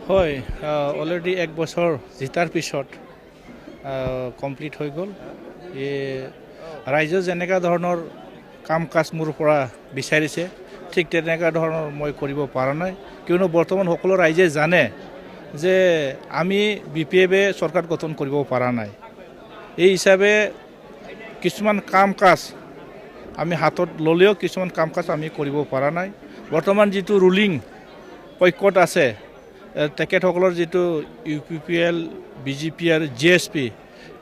হয় অলৰেডি 1 বছৰ জিতাৰ পিছত কমপ্লিট হৈ গ'ল ৰাইজে যেনেকুৱা ধৰণৰ কাম কাজ মোৰ পৰা বিচাৰিছে ঠিক তেনেকুৱা ধৰণৰ মই কৰিব পৰা নাই কিয়নো বৰ্তমান সকলো ৰাইজে জানে যে আমি বিপিএফে চৰকাৰ গঠন কৰিব পৰা নাই এই হিচাপে কিছুমান কাম কাজ আমি হাতত ল'লেও কিছুমান কাম কাজ আমি কৰিব পৰা নাই বৰ্তমান যিটো ৰুলিং পক্ষত আছে তেখেতসকলৰ যিটো UPPL BJP আৰু GSP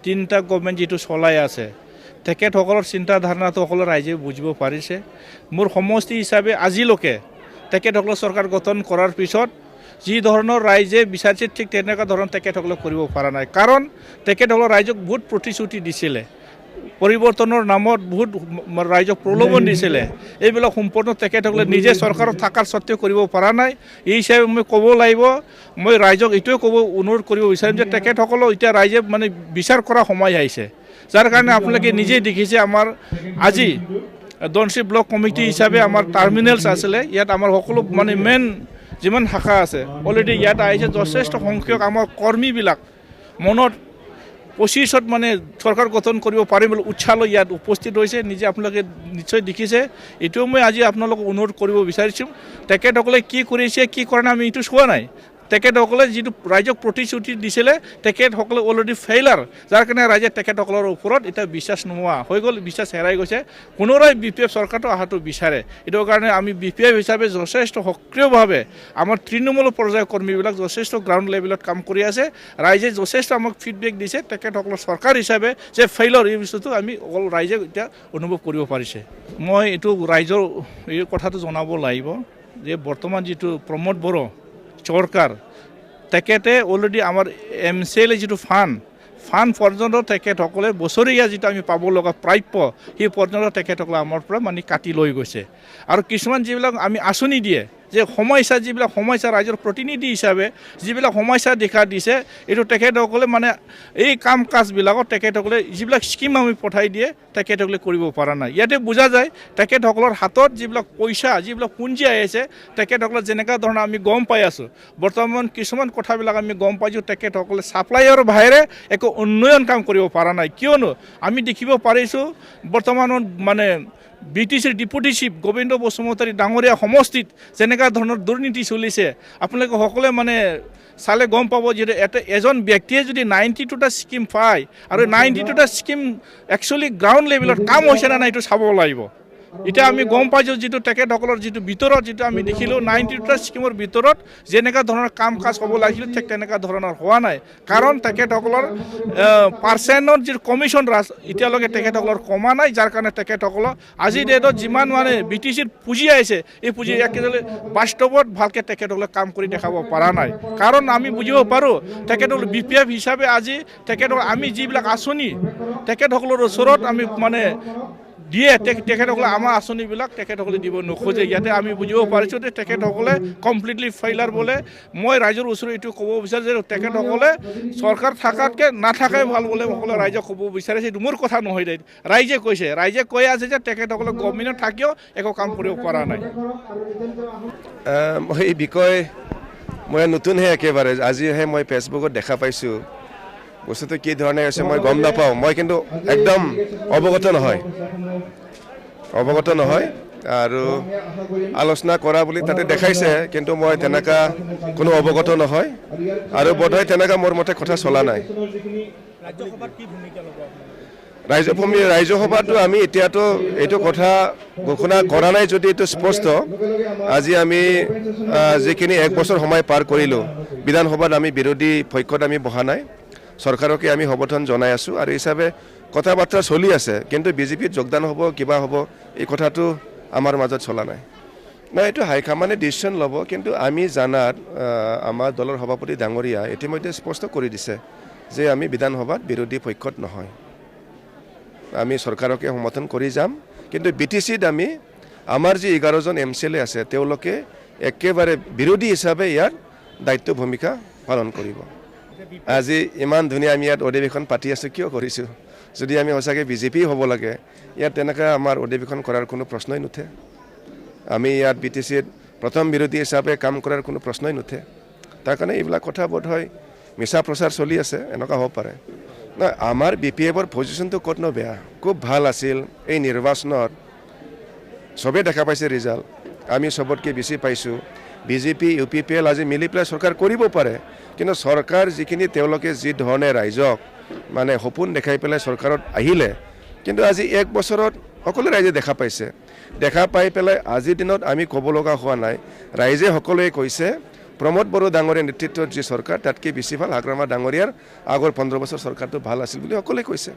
তিনিটা গভৰ্ণমেণ্ট যিটো চলাই আছে তেখেতসকলৰ চিন্তা ধাৰণাটো সকলো ৰাইজে বুজিব পাৰিছে মোৰ সমষ্টি হিচাপে আজিলৈকে তেখেতসকলৰ চৰকাৰ গঠন কৰাৰ পিছত যি ধৰণৰ ৰাইজে বিচাৰিছে ঠিক তেনেকুৱা ধৰণৰ তেখেতসকলে কৰিব পৰা নাই কাৰণ তেখেতসকলৰ ৰাইজক বহুত প্ৰতিশ্ৰুতি দিছিলে পৰিৱৰ্তনৰ নামত বহুত ৰাইজক প্ৰলোভন দিছিলে এইবিলাক সম্পূৰ্ণ তেখেতসকলে নিজে চৰকাৰত থকাৰ সত্ত্বেও কৰিব পৰা নাই এই হিচাপে মই ক'ব লাগিব মই ৰাইজক এইটোৱে ক'ব অনুৰোধ কৰিব বিচাৰিম যে তেখেতসকলক এতিয়া ৰাইজে মানে বিচাৰ কৰা সময় আহিছে যাৰ কাৰণে আপোনালোকে নিজেই দেখিছে আমাৰ আজি দনচি ব্লক কমিটি হিচাপে আমাৰ টাৰ্মিনেলছ আছিলে ইয়াত আমাৰ সকলো মানে মেইন যিমান শাখা আছে অলৰেডি ইয়াত আহিছে যথেষ্ট সংখ্যক আমাৰ কৰ্মীবিলাক মনত 25ত মানে চৰকাৰ গঠন কৰিব পাৰিম বুলি উৎসাহ লৈ ইয়াত উপস্থিত হৈছে নিজে আপোনালোকে নিশ্চয় দেখিছে এইটোও মই আজি আপোনালোকক অনুৰোধ কৰিব বিচাৰিছোঁ তেখেতসকলে কি কৰিছে কি কৰা নাই আমি এইটো চোৱা নাই তেখেতসকলে যিটো ৰাইজক প্ৰতিশ্ৰুতি দিছিলে তেখেতসকলে অলৰেডি ফেইলাৰ যাৰ কাৰণে ৰাইজে তেখেতসকলৰ ওপৰত এটা বিশ্বাস নোহোৱা হৈ গ'ল বিশ্বাস হেৰাই গৈছে পুনৰাই BPF চৰকাৰটো অহাটো বিচাৰে এইটোৰ কাৰণে আমি BPF হিচাপে যথেষ্ট সক্ৰিয়ভাৱে আমাৰ তৃণমূল পৰ্যায়ৰ কৰ্মীবিলাক যথেষ্ট গ্ৰাউণ্ড লেভেলত কাম কৰি আছে ৰাইজে যথেষ্ট আমাক ফিডবেক দিছে তেখেতসকলৰ চৰকাৰ হিচাপে যে ফেইলৰ এই বস্তুটো আমি অকল ৰাইজে এতিয়া অনুভৱ কৰিব পাৰিছে মই এইটো ৰাইজৰ এই কথাটো জনাব লাগিব যে বৰ্তমান যিটো প্ৰমোদ বড়ো চৰকাৰ তেখেতে অলৰেডি আমাৰ MCL যিটো ফাণ্ড পৰ্যন্ত তেখেতসকলে বছৰীয়া যিটো আমি পাব লগা প্ৰাপ্য সেই পৰ্যন্ত তেখেতসকলে আমাৰ পৰা মানে কাটি লৈ গৈছে আৰু কিছুমান যিবিলাক আমি আঁচনি দিয়ে যে সমস্যা যিবিলাক সমস্যা ৰাইজৰ প্ৰতিনিধি হিচাপে যিবিলাক সমস্যা দেখা দিছে এইটো তেখেতসকলে মানে এই কাম কাজবিলাকত তেখেতসকলে যিবিলাক স্কিম আমি পঠাই দিয়ে তেখেতসকলে কৰিব পৰা নাই ইয়াতে বুজা যায় তেখেতসকলৰ হাতত যিবিলাক পইচা যিবিলাক পুঞ্জি আহিছে তেখেতসকলে যেনেকুৱা ধৰণৰ আমি গম পাই আছোঁ বৰ্তমান কিছুমান কথাবিলাক আমি গম পাইছোঁ তেখেতসকলে ছাপ্লাইৰ বাহিৰে একো উন্নয়ন কাম কৰিব পৰা নাই কিয়নো আমি দেখিব পাৰিছোঁ বৰ্তমানত মানে BTCৰ ডিপুটি চিফ গোবিন্দ বসুমতাৰী ডাঙৰীয়া সমষ্টিত যেনেকুৱা ধৰণৰ দুৰ্নীতি চলিছে আপোনালোকে সকলোৱে মানে চালে গম পাব যে এজন ব্যক্তিয়ে যদি 92টা স্কিম পায় আৰু 92টা স্কিম একচুৱেলি গ্ৰাউণ্ড লেভেলত কাম হৈছে নে নাই এইটো চাব লাগিব এতিয়া আমি গম পাইছোঁ যিটো তেখেতসকলৰ যিটো ভিতৰত যিটো আমি দেখিলোঁ 92টা স্কিমৰ ভিতৰত যেনেকুৱা ধৰণৰ কাম কাজ হ'ব লাগিছিল ঠিক তেনেকুৱা ধৰণৰ হোৱা নাই কাৰণ তেখেতসকলৰ পাৰ্চেণ্টৰ যিটো কমিশ্যন ৰাজ এতিয়ালৈকে তেখেতসকলৰ কমা নাই যাৰ কাৰণে তেখেতসকলৰ আজিৰ ডেটত যিমান মানে BTCৰ পুঁজি আহিছে এই পুঁজি একেবাৰে বাস্তৱত ভালকৈ তেখেতসকলে কাম কৰি দেখাব পৰা নাই কাৰণ আমি বুজিব পাৰোঁ তেখেতসকল BPF হিচাপে আজি তেখেতসকল আমি যিবিলাক আঁচনি তেখেতসকলৰ ওচৰত আমি মানে দিয়ে তেখেতসকলে আমাৰ আঁচনিবিলাক তেখেতসকলে দিব নোখোজে ইয়াতে আমি বুজিব পাৰিছোঁ যে তেখেতসকলে কমপ্লিটলি ফেইলাৰ বোলে মই ৰাইজৰ ওচৰত এইটো ক'ব বিচাৰোঁ যে তেখেতসকলে চৰকাৰ থকাতকৈ নাথাকাই ভাল বোলে সকলোৱে ৰাইজক ক'ব বিচাৰিছে এইটো মোৰ কথা নহয় দে ৰাইজে কৈছে ৰাইজে কৈ আছে যে তেখেতসকলে গভৰ্ণমেণ্টত থাকিও একো কাম কৰিব পৰা নাই এই বিষয়ে মই নতুনহে একেবাৰে আজিহে মই ফেচবুকত দেখা পাইছোঁ বস্তুটো কি ধৰণে আছে মই গম নাপাওঁ মই কিন্তু একদম অৱগত নহয় আৰু আলোচনা কৰা বুলি তাতে দেখাইছে কিন্তু মই তেনেকুৱা কোনো অৱগত নহয় আৰু বোধহয় তেনেকুৱা মোৰ মতে কথা চলা নাই ৰাজ্যসভাতো আমি এতিয়াতো এইটো কথা ঘোষণা কৰা নাই যদি এইটো স্পষ্ট আজি আমি যিখিনি 1 বছৰ সময় পাৰ কৰিলোঁ বিধানসভাত আমি বিৰোধী পক্ষত আমি বহা নাই চৰকাৰকে আমি সমৰ্থন জনাই আছোঁ আৰু হিচাপে কথা বাৰ্তা চলি আছে কিন্তু BJPত যোগদান হ'ব কিবা হ'ব এই কথাটো আমাৰ মাজত চলা নাই এইটো হাইকমাণ্ডে ডিচিশ্যন ল'ব কিন্তু আমি জানাত আমাৰ দলৰ সভাপতি ডাঙৰীয়া ইতিমধ্যে স্পষ্ট কৰি দিছে যে আমি বিধানসভাত বিৰোধী পক্ষত নহয় আমি চৰকাৰকে সমৰ্থন কৰি যাম কিন্তু BTCত আমি আমাৰ যি 11জন MCLA আছে তেওঁলোকে একেবাৰে বিৰোধী হিচাপে ইয়াৰ দায়িত্ব ভূমিকা পালন কৰিব আজি ইমান ধুনীয়া আমি ইয়াত অধিৱেশন পাতি আছোঁ কিয় কৰিছোঁ যদি আমি সঁচাকৈ BJP হ'ব লাগে ইয়াত তেনেকৈ আমাৰ অধিৱেশন কৰাৰ কোনো প্ৰশ্নই নুঠে আমি ইয়াত BTCত প্ৰথম বিৰোধী হিচাপে কাম কৰাৰ কোনো প্ৰশ্নই নুঠে তাৰ কাৰণে এইবিলাক কথা বোধ হয় মিছা প্ৰচাৰ চলি আছে, এনেকুৱা হ'ব পাৰে। নহয়, আমাৰ BPF-ৰ পজিশ্যনটো ক'তনো বেয়া, খুব ভাল আছিল। এই নিৰ্বাচনত চবেই দেখা পাইছে ৰিজাল্ট, আমি চবতকৈ বেছি পাইছোঁ। BJP UPPL আজি মিলি পেলাই চৰকাৰ কৰিব পাৰে, কিন্তু চৰকাৰ যিখিনি তেওঁলোকে যি ধৰণে ৰাইজক মানে সপোন দেখাই পেলাই চৰকাৰত আহিলে, কিন্তু আজি 1 বছৰত সকলো ৰাইজে দেখা পাইছে। দেখা পাই পেলাই আজিৰ দিনত আমি ক'ব লগা হোৱা নাই, ৰাইজে সকলোৱে কৈছে প্ৰমোদ বড়ো ডাঙৰীয়াৰ নেতৃত্বত যি চৰকাৰ তাতকৈ বেছি ভাল হাগ্ৰামা ডাঙৰীয়াৰ আগৰ 15 বছৰ চৰকাৰটো ভাল আছিল বুলি সকলোৱে কৈছে।